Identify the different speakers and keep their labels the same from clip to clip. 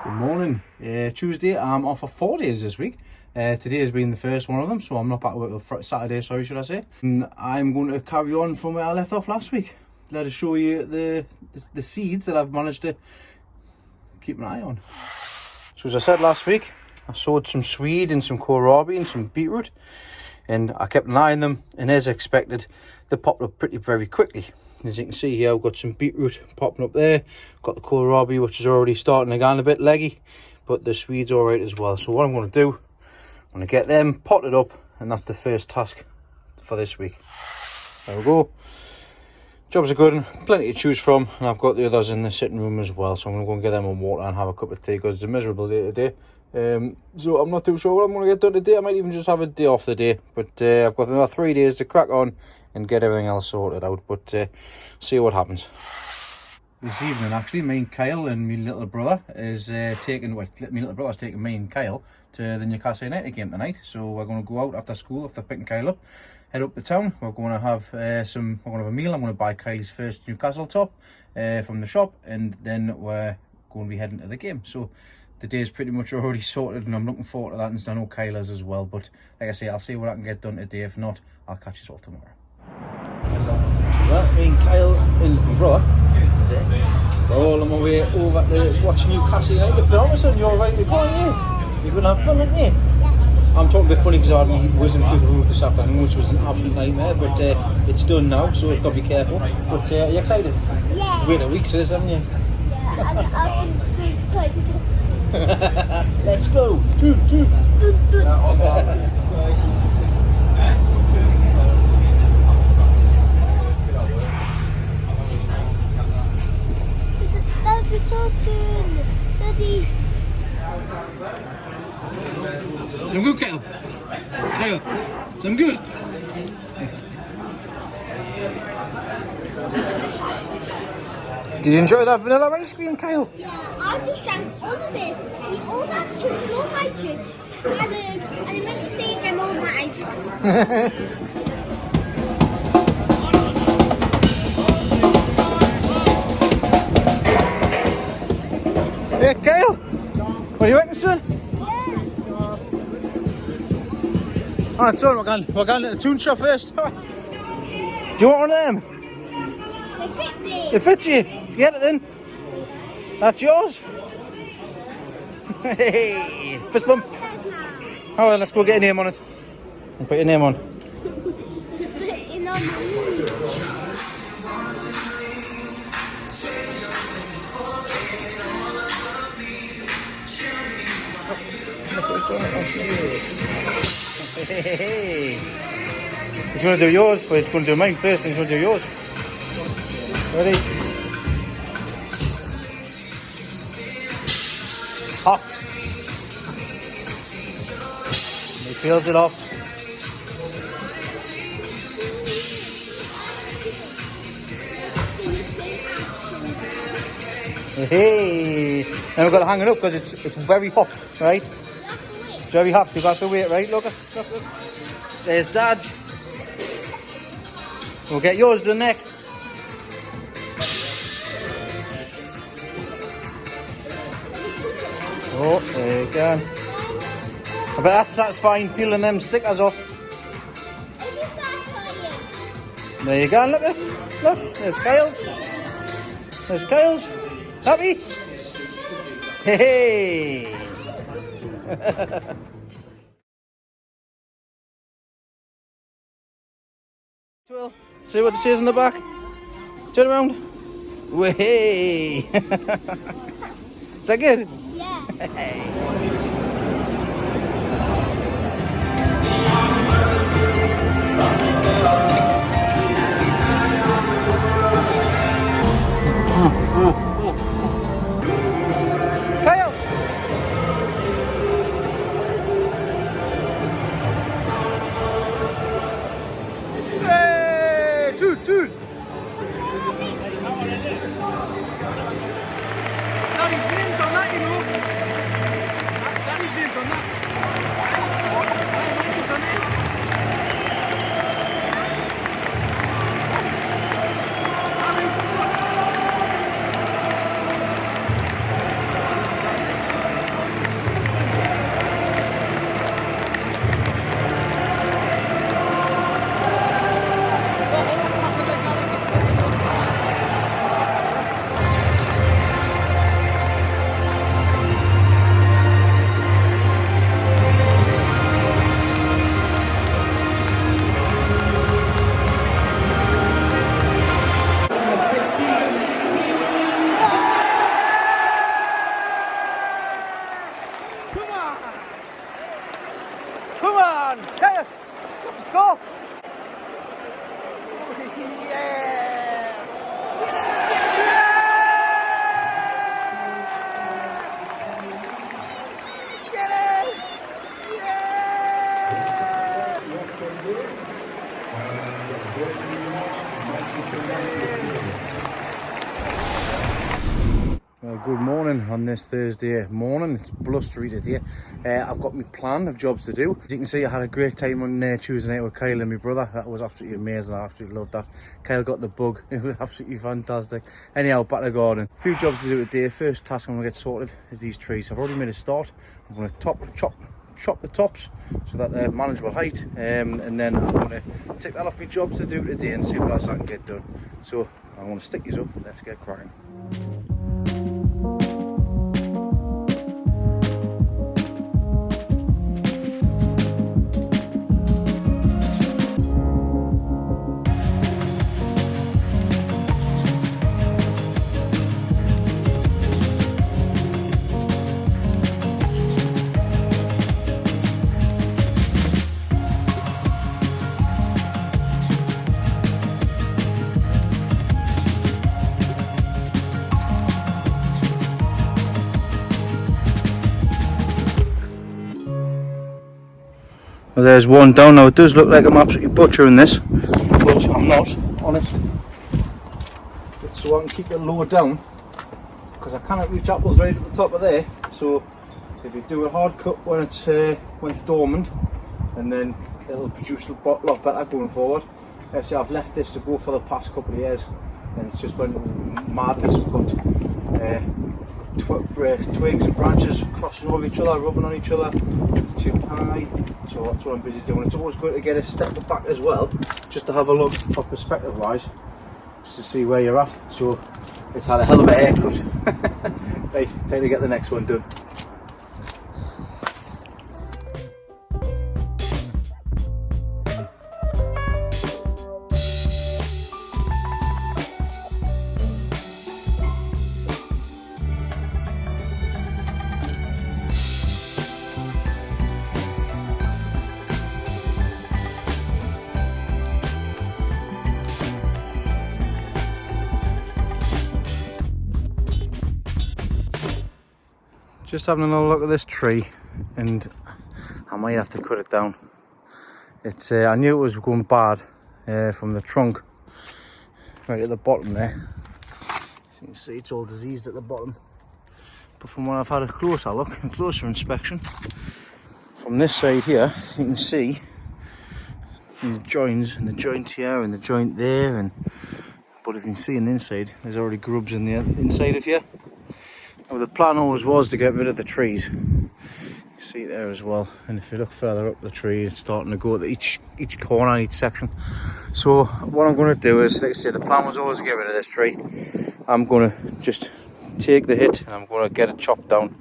Speaker 1: Good morning. Tuesday. I'm off for 4 days this week. Today has been the first one of them, so I'm not back to work till Saturday, sorry, should I say. I'm going to carry on from where I left off last week. Let us show you the seeds that I've managed to keep an eye on. So as I said last week, I sowed some swede and some kohlrabi and some beetroot, and I kept an eye on them, and as expected, they popped up very quickly. As you can see here, I've got some beetroot popping up there. Got the kohlrabi, which is already starting to get a bit leggy, but the swede's all right as well. So what I'm going to do, I'm going to get them potted up, and that's the first task for this week. There we go. Jobs are good, plenty to choose from, and I've got the others in the sitting room as well. So I'm going to go and get them on water and have a cup of tea because it's a miserable day today. So I'm not too sure what I'm going to get done today. I might even just have a day off the day, but I've got another 3 days to crack on and get everything else sorted out, but see what happens. This evening, actually, me and Kyle and my little brother is taking me and Kyle to the Newcastle United game tonight. So we're going to go out after school, after picking Kyle up, head up to town. We're going to have a meal. I'm going to buy Kylie's first Newcastle top from the shop, and then we're going to be heading to the game. So the day's pretty much already sorted, and I'm looking forward to that, and I know Kyle is as well. But like I say, I'll see what I can get done today. If not, I'll catch you all tomorrow. Well, me and Kyle and my brother, we're all on my way over to watch Newcastle United. But all of a sudden, you're right in the corner, yeah? You're going to have fun, aren't you? Yes. I'm talking a bit funny because I had whizzing through the roof this afternoon, which was an absolute nightmare. But it's done now, so we've got to be careful. But are you excited? Yeah. Wait a week for this, haven't you? Yeah, I've been so excited. Let's go.
Speaker 2: Daddy.
Speaker 1: Some good, Kyle. Kyle, some good. Did you enjoy that vanilla ice cream, Kyle?
Speaker 2: Yeah, I just drank all of this. Eat all that chips and all my chips. And I meant to say them all my ice cream.
Speaker 1: Hey, Kyle, what do you reckon, son?
Speaker 2: Yes.
Speaker 1: Alright, son, we're going to the tune shop first. Do you want one of them?
Speaker 2: They fit me.
Speaker 1: They fit you. Get it then. That's yours. Hey, fist bump. Alright, let's go get a name on it. And put your name on.
Speaker 2: Put it on the leaves.
Speaker 1: Hey. He's going to do yours, but he's going to do mine first, and he's going to do yours. Ready? It's hot. He peels it off. Hey. Now we've got to hang it up because it's very hot, right? It's very hot. You've got to wait, right? Look. There's Dad's. We'll get yours done next. Oh, there you go. I bet that's satisfying peeling them stickers off. There you go, look, there's Kyle's. There's Kyle's. Happy? Hey! Well, see what it says in the back. Turn around. Way! Is that good? Yeah. Kyle! Hey! Toot! Daddy's been done that, you know. Daddy's been done that. good morning on this Thursday morning. It's blustery today. I've got my plan of jobs to do. As you can see, I had a great time on Tuesday night with Kyle and my brother. That was absolutely amazing. I absolutely loved that. Kyle got the bug. It was absolutely fantastic. Anyhow, back to the garden. A few jobs to do today. First task I'm going to get sorted is these trees. I've already made a start. I'm going to chop the tops so that they're manageable height, and then I'm going to take that off my jobs to do today and see what else I can get done. So I'm going to stick these up. Let's get cracking. Well, there's one down now. It does look like I'm absolutely butchering this, but I'm not, honest. It's so I can keep it lower down, because I cannot reach apples right at the top of there. So if you do a hard cut when it's dormant, and then it'll produce a lot better going forward. Let's say I've left this to go for the past couple of years, and it's just went madness. We've got twigs and branches crossing over each other, rubbing on each other. It's too high, so that's what I'm busy doing. It's always good to get a step back as well, just to have a look for perspective wise, just to see where you're at. So it's had a hell of a haircut. Right, time to get the next one done. Just having another look at this tree, and I might have to cut it down. It's I knew it was going bad from the trunk right at the bottom there. So you can see it's all diseased at the bottom. But from when I've had a closer look, a closer inspection, from this side here, you can see in the joints, and the joint here, and the joint there, but if you can see on the inside, there's already grubs in the inside of here. Well, the plan always was to get rid of the trees. You see it there as well, and if you look further up the tree, it's starting to go to each corner, each section. So what I'm going to do is, like I say, the plan was always to get rid of this tree. I'm going to just take the hit, and I'm going to get it chopped down.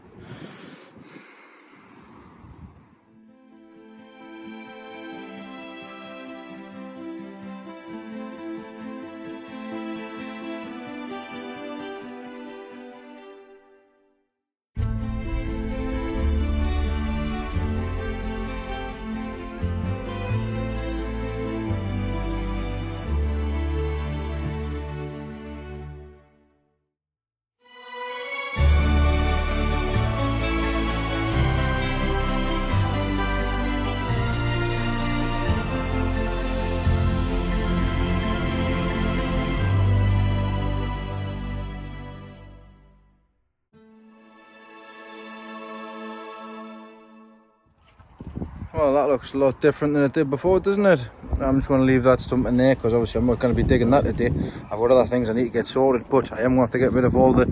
Speaker 1: Well, that looks a lot different than it did before, doesn't it? I'm just going to leave that stump in there, because obviously I'm not going to be digging that today. I've got other things I need to get sorted, but I am going to have to get rid of all the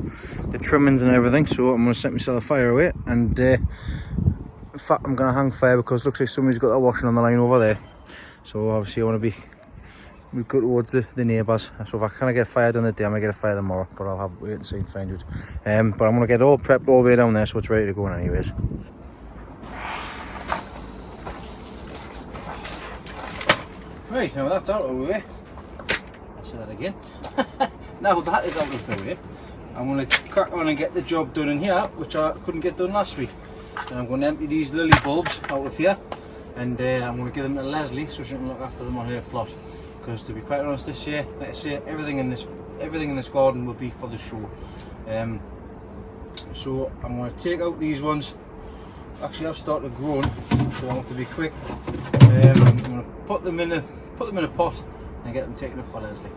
Speaker 1: trimmings and everything. So I'm going to set myself a fire away, and in fact I'm going to hang fire, because it looks like somebody's got their washing on the line over there. So obviously I want to be good towards the neighbours. So if I can't get fire done today, I'm going to get a fire tomorrow, but I'll have to wait and see and find out. But I'm going to get it all prepped all the way down there, so it's ready to go in anyways. Right, now that's out of the way. I'll say that again. Now that is out of the way, I'm going to crack on and get the job done in here, which I couldn't get done last week. And I'm going to empty these lily bulbs out of here, and I'm going to give them to Leslie so she can look after them on her plot. Because to be quite honest, this year, like I say, everything in this garden will be for the show. So I'm going to take out these ones. Actually, I've started growing, so I have to be quick. I'm going to put them in a pot and get them taken up for Leslie.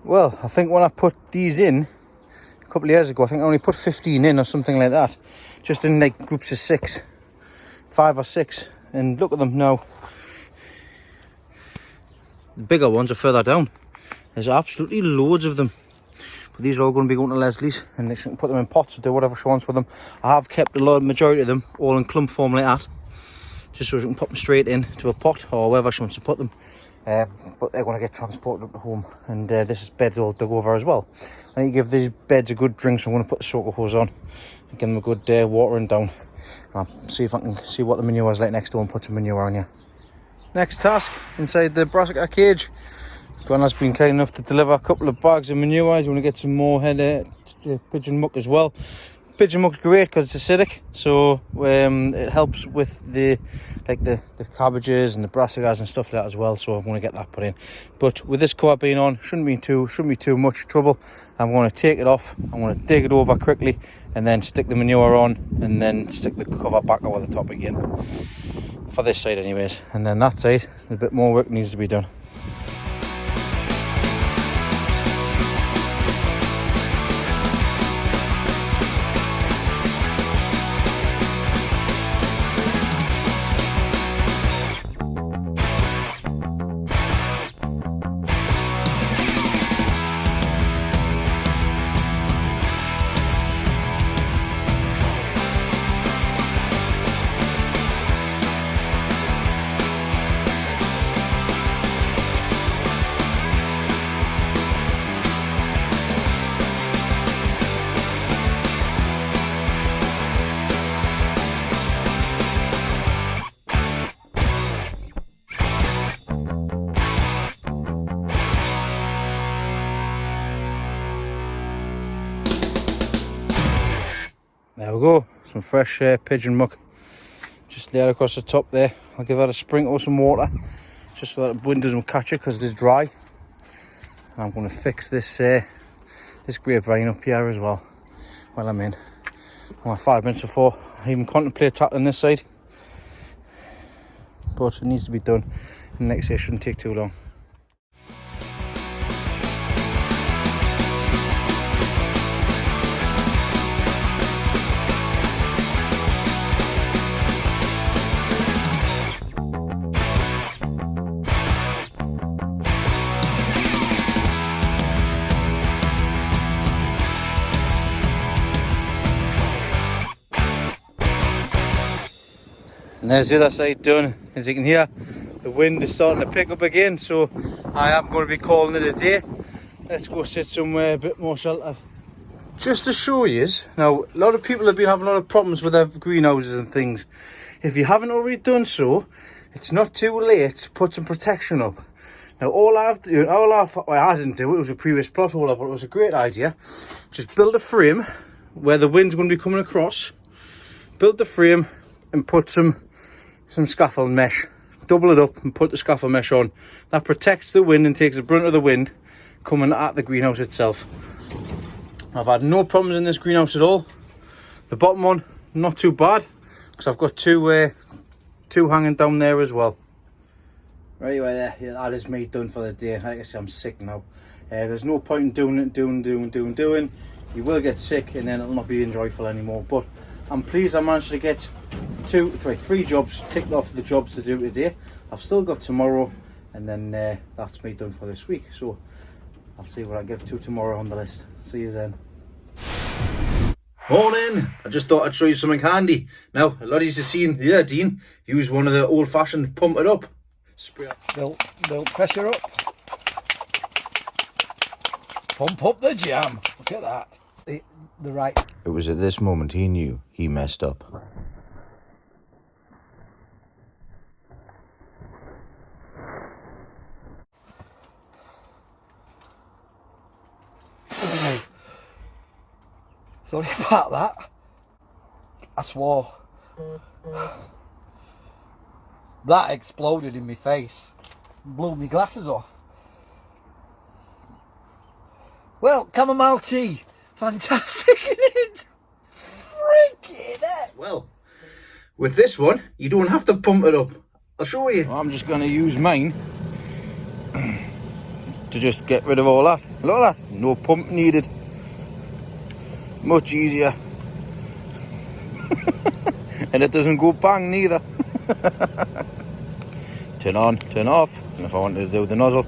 Speaker 1: Well, I think when I put these in a couple of years ago, I think I only put 15 in or something like that. Just in like groups of 6, 5 or 6. And look at them now. The bigger ones are further down. There's absolutely loads of them. But these are all going to be going to Lesleys, and they can put them in pots or do whatever she wants with them. I have kept a majority of them all in clump form like that, just so she can put them straight into a pot or wherever she wants to put them. But they're going to get transported up to home, and this is beds all dug over as well. I need to give these beds a good drink, so I'm going to put the soaker hose on and give them a good watering down. And I'll see if I can see what the manure is like next door and put some manure on here. Next task, inside the brassica cage. Grandad's been kind enough to deliver a couple of bags of manure. He's going to get some more pigeon muck as well. Pigeon muck's great because it's acidic, so it helps with the cabbages and the brassicas and stuff like that as well. So I'm going to get that put in. But with this cover being on, shouldn't be too much trouble. I'm going to take it off. I'm going to dig it over quickly and then stick the manure on, and then stick the cover back over the top again. For this side, anyways. And then that side, a bit more work needs to be done. There we go, some fresh pigeon muck just there across the top there. I'll give that a sprinkle of some water just so that the wind doesn't catch it because it is dry. And I'm going to fix this this grapevine up here as well. Well, I'm in. I'm 5 minutes before I even contemplate tackling this side, but it needs to be done, and next year shouldn't take too long. And there's the other side done. As you can hear, the wind is starting to pick up again, so I am going to be calling it a day. Let's go sit somewhere a bit more sheltered. Just to show you, now a lot of people have been having a lot of problems with their greenhouses and things. If you haven't already done so, it's not too late to put some protection up. Now I didn't do it, it was a previous plot holder, but it was a great idea. Just build a frame where the wind's going to be coming across. Build the frame and put some scaffold mesh. Double it up and put the scaffold mesh on. That protects the wind and takes the brunt of the wind coming at the greenhouse itself. I've had no problems in this greenhouse at all. The bottom one, not too bad, because I've got two hanging down there as well. Right there, yeah, that is me done for the day. Like I say, I'm sick now. There's no point in doing. You will get sick and then it'll not be enjoyable anymore. But I'm pleased I managed to get 3 jobs ticked off the jobs to do today. I've still got tomorrow, and then that's me done for this week. So I'll see what I get to tomorrow on the list. See you then. Morning! I just thought I'd show you something handy. Now, a lot of you have seen the other Dean use one of the old-fashioned pump it up. Spray up.
Speaker 3: Build pressure up. Pump up the jam. Look at that. The right.
Speaker 1: It was at this moment he knew he messed up.
Speaker 3: Sorry about that. I swore. That exploded in my face. Blew my glasses off. Well, chamomile tea. Fantastic, isn't it? Freaking heck.
Speaker 1: Well, with this one, you don't have to pump it up. I'll show you. I'm just going to use mine to just get rid of all that. Look at that, no pump needed. Much easier. And it doesn't go bang neither. Turn on, turn off. And if I wanted to do the nozzle,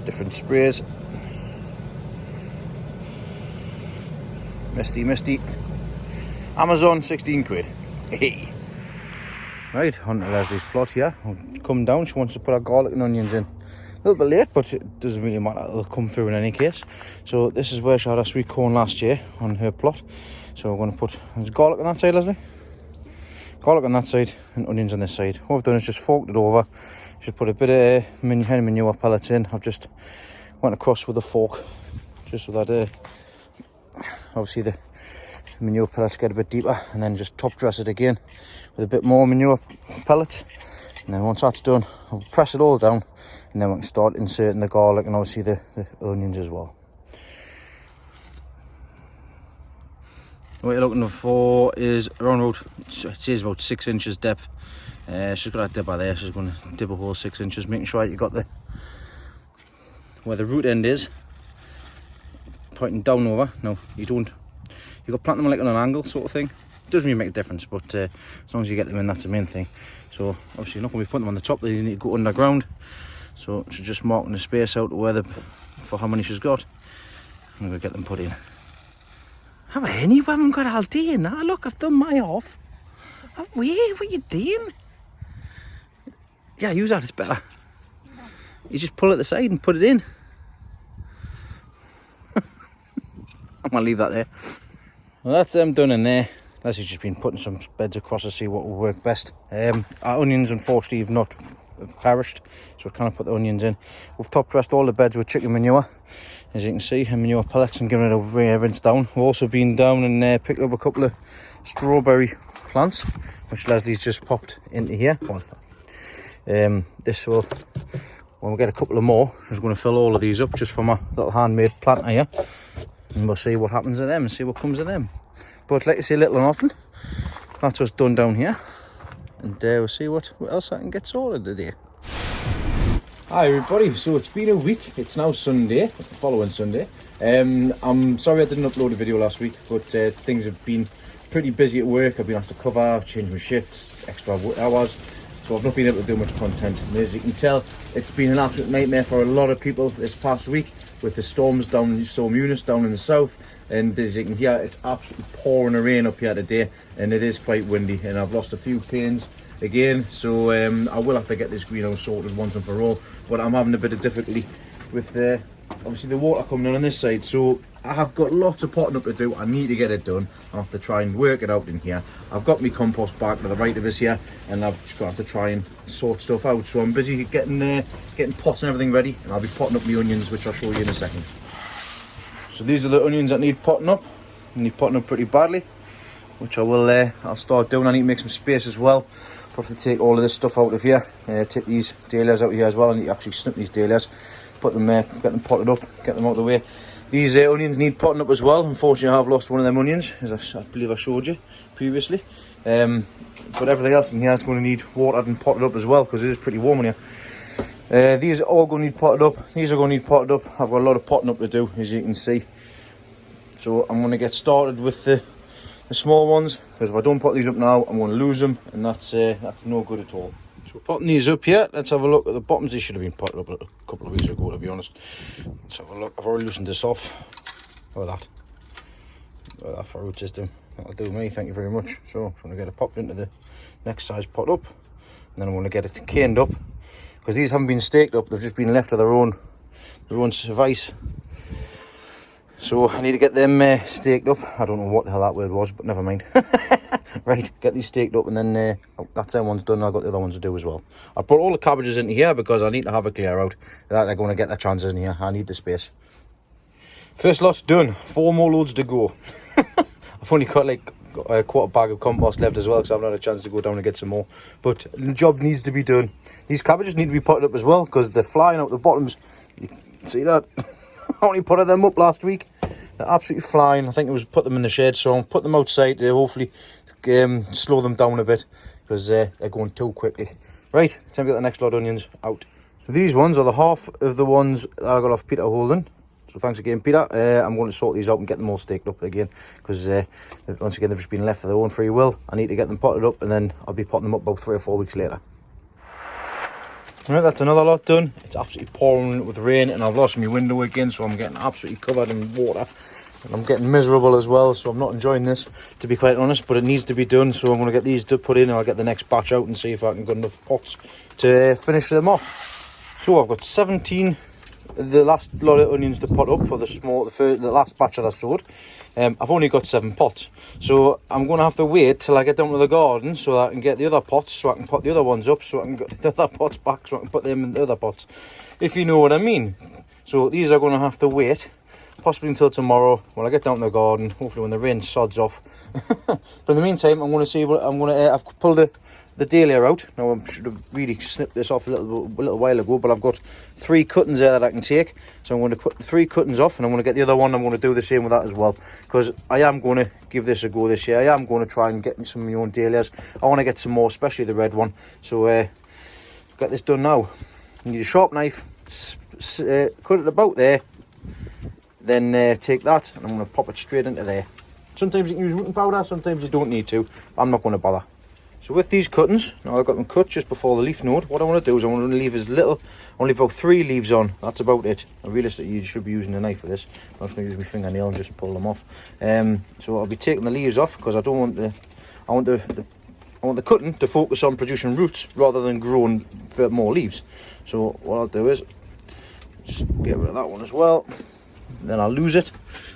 Speaker 1: different sprays. Misty. Amazon, 16 quid. Hey. Right, on to Lesleys Plot here. I'll come down, she wants to put her garlic and onions in. A little bit late, but it doesn't really matter, they'll come through in any case. So this is where she had her sweet corn last year on her plot. So we're going to put, there's garlic on that side, Leslie? Garlic on that side and onions on this side. What I've done is just forked it over. Just put a bit of hen manure pellets in. I've just went across with a fork, just so that obviously the manure pellets get a bit deeper, and then just top dress it again with a bit more manure pellets. And then once that's done, I'll press it all down, and then we can start inserting the garlic and obviously the onions as well. What you're looking for is around about, it says about 6 inches depth. She's got that dipper there, she's going to dip a hole 6 inches, making sure you got where the root end is, pointing down over. No, you don't. You've got to plant them like on an angle sort of thing. It doesn't really make a difference, but as long as you get them in, that's the main thing. So obviously you're not going to be putting them on the top, they need to go underground. So she's just marking the space out where for how many she's got. I'm going to get them put in. Have I any? We haven't got all day in now. Look, I've done my off. Have we? What are you doing? Yeah, use that, it's better. You just pull it the side and put it in. I'm going to leave that there. Well, that's them done in there. Leslie's just been putting some beds across to see what will work best. Our onions, unfortunately, have not perished, so I kind of put the onions in. We've top dressed all the beds with chicken manure, as you can see, and manure pellets, and given it a rinse down. We've also been down and picked up a couple of strawberry plants, which Leslie's just popped into here. This will, when we get a couple of more, I'm going to fill all of these up just for my little handmade planter here, and we'll see what happens to them and see what comes of them. But like I say, little and often, that's what's done down here, and we'll see what else I can get sorted today. Hi everybody, so it's been a week. It's now Sunday, the following Sunday. I'm sorry I didn't upload a video last week, but things have been pretty busy at work. I've been asked to cover, I've changed my shifts, extra hours, so I've not been able to do much content. And as you can tell, it's been an absolute nightmare for a lot of people this past week with the storms down, Storm Eunice down in the south. And as you can hear, it's absolutely pouring rain up here today, and it is quite windy, and I've lost a few panes again, so I will have to get this greenhouse sorted once and for all. But I'm having a bit of difficulty with obviously the water coming on this side, so I have got lots of potting up to do. I need to get it done. I have to try and work it out in here. I've got my compost bag to the right of us here, and I've just got to try and sort stuff out. So I'm busy getting pots and everything ready, and I'll be potting up my onions, which I'll show you in a second. So these are the onions that need potting up. They need potting up pretty badly, which I will. I'll start doing. I need to make some space as well. I'll have to take all of this stuff out of here. Take these dahlias out of here as well. I need to actually snip these dahlias, put them, get them potted up, get them out of the way. These onions need potting up as well. Unfortunately, I have lost one of them onions, as I believe I showed you previously. But everything else in here is going to need watered and potted up as well, because it is pretty warm in here. These are all going to need potted up. These are going to need potted up. I've got a lot of potting up to do, as you can see. So I'm going to get started with the small ones, because if I don't pot these up now, I'm going to lose them, and that's no good at all. So we're potting these up here. Let's have a look at the bottoms. These should have been potted up a couple of weeks ago, to be honest. Let's have a look. I've already loosened this off. Look at that. Look at that for root system. That'll do me, thank you very much. So I'm going to get it popped into the next size pot up, and then I'm going to get it caned up, because these haven't been staked up, they've just been left to their own vice. So I need to get them staked up. I don't know what the hell that word was, but never mind. Right, get these staked up, and then that's them ones done. I've got the other ones to do as well. I put all the cabbages into here because I need to have a clear out. They're going to get their chances in here. I need the space. First lot's done. 4 more loads to go. I've only got like a quarter bag of compost left as well, because I've not had a chance to go down and get some more. But the job needs to be done. These cabbages need to be potted up as well, because they're flying out the bottoms. You can see that? I only potted them up last week. They're absolutely flying. I think it was put them in the shed, so I'll put them outside to hopefully slow them down a bit, because they're going too quickly. Right, time to get the next lot of onions out. So these ones are the half of the ones that I got off Peter Holden. So thanks again, Peter. I'm going to sort these out and get them all staked up again, because once again they've just been left to their own free will. I need to get them potted up, and then I'll be potting them up about 3 or 4 weeks later. Right, that's another lot done. It's absolutely pouring with rain, and I've lost my window again, so I'm getting absolutely covered in water. And I'm getting miserable as well, so I'm not enjoying this, to be quite honest, but it needs to be done. So I'm going to get these put in, and I'll get the next batch out and see if I can get enough pots to finish them off. So I've got 17, the last lot of onions to pot up for the last batch that I sowed. I've only got 7 pots, so I'm going to have to wait till I get down to the garden so that I can get the other pots, so I can pot the other ones up, so I can get the other pots back, so I can put them in the other pots, if you know what I mean. So these are going to have to wait, possibly until tomorrow when I get down to the garden, hopefully when the rain sods off. But in the meantime, I'm going to see what I'm going to. I've pulled the dahlia out. Now I should have really snipped this off a little while ago, but I've got 3 cuttings there that I can take. So I'm going to put 3 cuttings off, and I'm going to get the other one. I'm going to do the same with that as well, because I am going to give this a go this year. I am going to try and get me some of my own dahlias. I want to get some more, especially the red one. So get this done now. You need a sharp knife, cut it about there, then take that, and I'm going to pop it straight into there. Sometimes you can use rooting powder, sometimes you don't need to. I'm not going to bother. So with these cuttings, now I've got them cut just before the leaf node. What I want to do is I want to leave as little, only about 3 leaves on. That's about it. Now, realistically, you should be using a knife for this. I'm just going to use my fingernail and just pull them off. So I'll be taking the leaves off, because I don't want I want the cutting to focus on producing roots rather than growing more leaves. So what I'll do is just get rid of that one as well. Then I'll lose it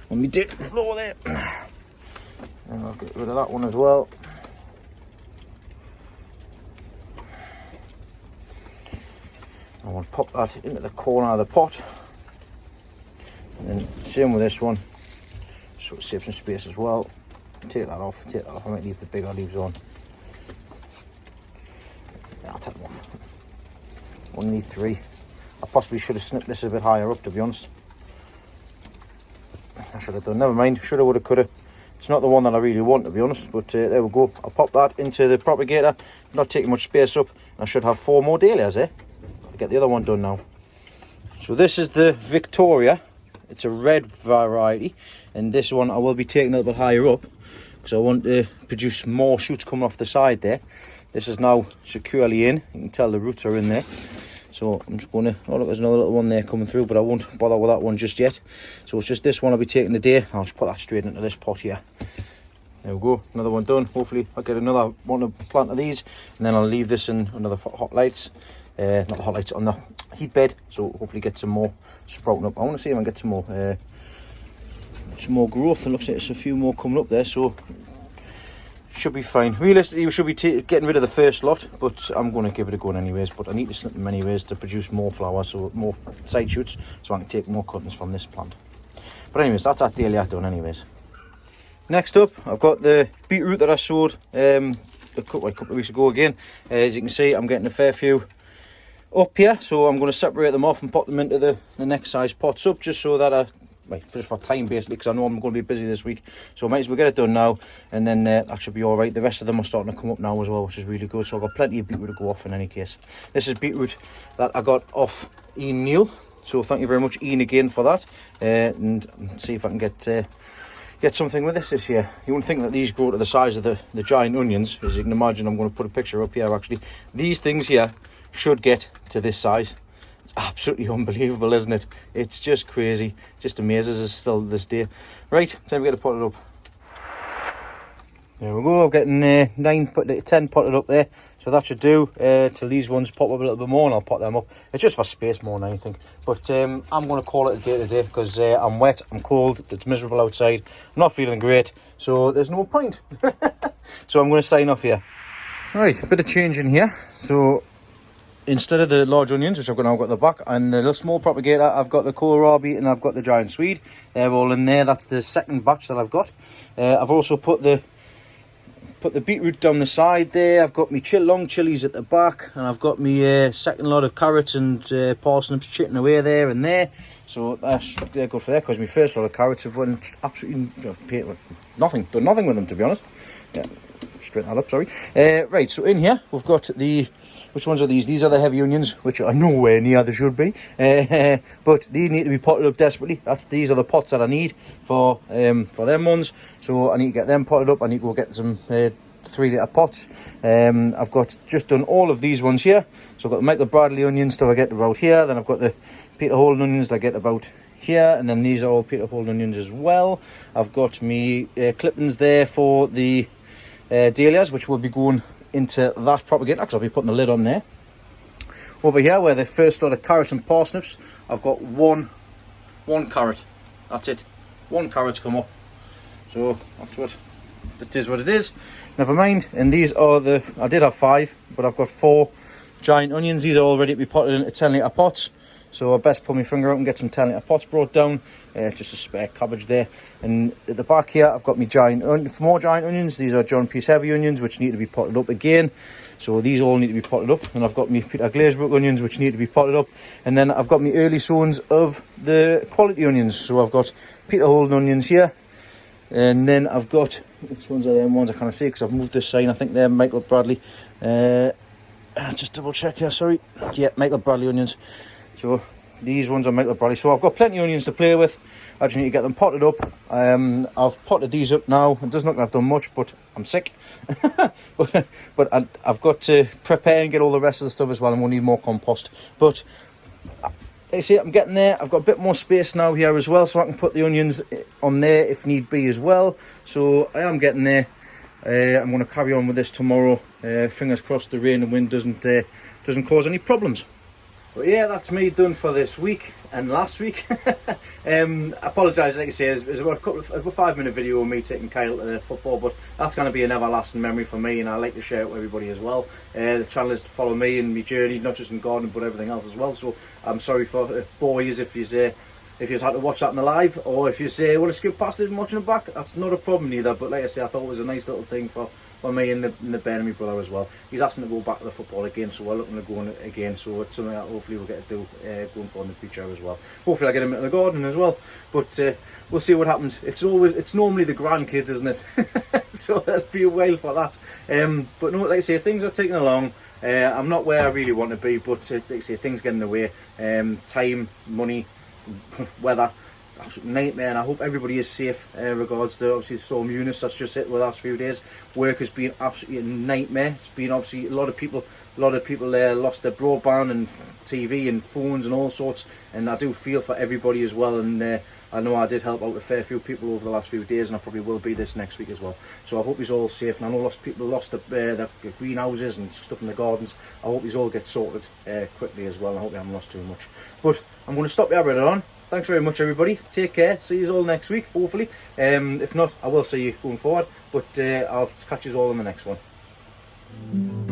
Speaker 1: on my dip floor there. And I'll get rid of that one as well. I want to pop that into the corner of the pot. And then same with this one. So it saves some space as well. Take that off, I might leave the bigger leaves on. Yeah, I'll take them off. Only need 3. I possibly should have snipped this a bit higher up, to be honest. I should have done, never mind, shoulda, woulda, coulda. It's not the one that I really want, to be honest, but there we go. I'll pop that into the propagator, not taking much space up. I should have 4 more dahlias there. I'll get the other one done now. So this is the Victoria. It's a red variety, and this one I will be taking a little bit higher up, because I want to produce more shoots coming off the side there. This is now securely in. You can tell the roots are in there. So I'm just going to, oh look, there's another little one there coming through, but I won't bother with that one just yet. So it's just this one I'll be taking today. I'll just put that straight into this pot here. There we go, another one done. Hopefully I'll get another one to plant of these, and then I'll leave this in another hot lights. Not the hot lights, on the heat bed. So hopefully get some more sprouting up. I want to see if I can get some more growth. It looks like there's a few more coming up there, so should be fine. Realistically, we should be getting rid of the first lot, but I'm going to give it a go anyways. But I need to snip them anyways to produce more flowers, so more side shoots, so I can take more cuttings from this plant. But anyways, that's that dahlia done anyways. Next up, I've got the beetroot that I sowed a couple of weeks ago again. As you can see, I'm getting a fair few up here, so I'm going to separate them off and put them into the next size pots up, just so that just for time basically, because I know I'm going to be busy this week, so I might as well get it done now, and then that should be all right. The rest of them are starting to come up now as well, which is really good. So I've got plenty of beetroot to go off in any case. This is beetroot that I got off Ian Neal, so thank you very much Ian again for that, and see if I can get something with this year. You wouldn't think that these grow to the size of the giant onions. As you can imagine, I'm going to put a picture up here actually. These things here should get to this size. It's absolutely unbelievable, isn't it? It's just crazy. Just amazes us still this day. Right, time to get to pot it up. There we go. I'm getting 10 potted up there, so that should do till these ones pop up a little bit more, and I'll pot them up. It's just for space more than anything. But I'm going to call it a day today, because I'm wet, I'm cold, it's miserable outside, I'm not feeling great, so there's no point. So I'm going to sign off here. Right, a bit of change in here. So instead of the large onions, which I've now got at the back, and the little small propagator, I've got the kohlrabi and I've got the giant swede. They're all in there. That's the second batch that I've got. I've also put the beetroot down the side there. I've got my long chilies at the back, and I've got my second lot of carrots and parsnips chitting away there and there. So they're good for there, because my first lot of carrots have went absolutely done nothing with them, to be honest. Yeah, straighten that up, sorry. Right, so in here we've got the which ones are these? These are the heavy onions, which are nowhere near they should be. But these need to be potted up desperately. These are the pots that I need for them ones. So I need to get them potted up. I need to go get some 3-litre pots. I've got just done all of these ones here. So I've got the Michael Bradley onions that I get about here. Then I've got the Peter Holden onions that I get about here, and then these are all Peter Holden onions as well. I've got me clippings there for the dahlias, which will be going into that propagator because I'll be putting the lid on there. Over here, where the first lot of carrots and parsnips, I've got one carrot. That's it. One carrot's come up. So that's what it is. What it is. Never mind. And these are I did have 5, but I've got 4 giant onions. These are all ready to be potted into 10-litre pots. So I best pull my finger out and get some 10-litre pots brought down. Just a spare cabbage there. And at the back here, I've got my more giant onions. These are John Peace heavy onions, which need to be potted up again. So these all need to be potted up. And I've got my Peter Glazebrook onions, which need to be potted up. And then I've got my early sowings of the quality onions. So I've got Peter Holden onions here. And then I've got, which ones are them ones? I can't see because I've moved this sign. I think they're Michael Bradley. Just double check here, sorry. Yeah, Michael Bradley onions. So these ones are Michael Bradley. So I've got plenty of onions to play with. I just need to get them potted up. I've potted these up now. It doesn't look like I've done much, but I'm sick. but I've got to prepare and get all the rest of the stuff as well, and we'll need more compost. But like I say, I'm getting there. I've got a bit more space now here as well, so I can put the onions on there if need be as well. So I am getting there. I'm going to carry on with this tomorrow. Fingers crossed the rain and wind doesn't cause any problems. But yeah, that's me done for this week and last week. I apologise, like I say, it's about a 5-minute video of me taking Kyle to the football, but that's going to be an everlasting memory for me, and I like to share it with everybody as well. The channel is to follow me and my journey, not just in gardening but everything else as well. So I'm sorry for boys if you've had to watch that in the live, or if you say want to skip past it and watching it back, that's not a problem either. But like I say, I thought it was a nice little thing for me and the Ben and my brother as well. He's asking to go back to the football again, so we're looking to go on it again. So it's something that hopefully we'll get to do going forward in the future as well. Hopefully I'll get him into the garden as well. But we'll see what happens. It's normally the grandkids, isn't it? So that'll be a while for that. But no, like I say, things are taking along. I'm not where I really want to be, but like I say, things get in the way. Time, money, weather, absolute nightmare, and I hope everybody is safe regards to obviously Storm Eunice that's just hit the last few days. Work has been absolutely a nightmare. It's been obviously a lot of people lost their broadband and TV and phones and all sorts, and I do feel for everybody as well. And I know I did help out a fair few people over the last few days, and I probably will be this next week as well. So I hope he's all safe, and I know people lost their greenhouses and stuff in the gardens. I hope he's all get sorted quickly as well. I hope we haven't lost too much. But I'm going to stop here right on. Thanks very much, everybody. Take care. See you all next week, hopefully. If not, I will see you going forward. But I'll catch you all in the next one.